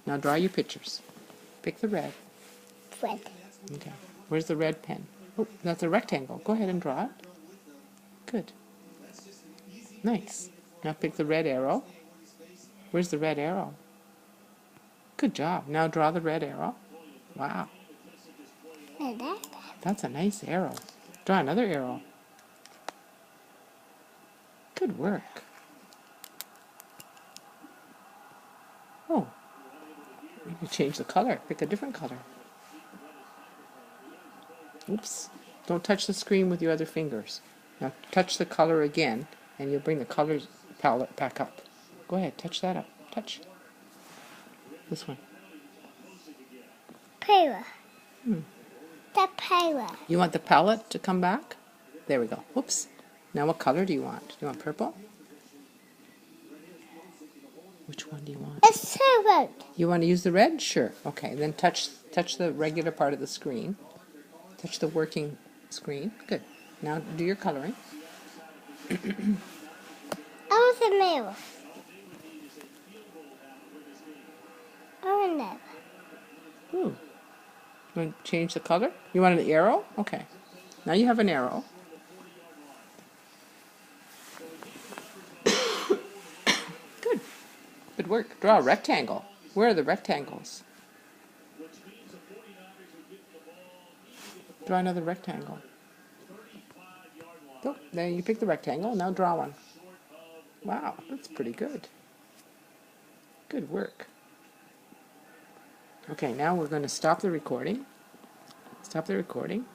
Now draw your pictures. Pick the red. Red. Okay. Where's the red pen? Oh, that's a rectangle. Go ahead and draw it. Good. Nice. Now pick the red arrow. Where's the red arrow? Good job. Now draw the red arrow. Wow. And that. That's a nice arrow. Draw another arrow. Good work. Oh. You can change the color. Pick a different color. Oops. Don't touch the screen with your other fingers. Now touch the color again, and you'll bring the colors palette back up. Go ahead. Touch that up. Touch. This one. Pillar. The pillar. You want the palette to come back? There we go. Oops. Now what color do you want? Do you want purple? Which one do you want? It's so red. You want to use the red? Sure. Okay, then touch the regular part of the screen. Touch the working screen. Good. Now do your coloring. Oh, the mirror. Oh, no. Ooh. You want to change the color? You want an arrow? Okay. Now you have an arrow. Good. Good work. Draw a rectangle. Where are the rectangles? Draw another rectangle. Oh, there you pick the rectangle. Now draw one. Wow, that's pretty good. Good work. Okay, now we're going to stop the recording. Stop the recording.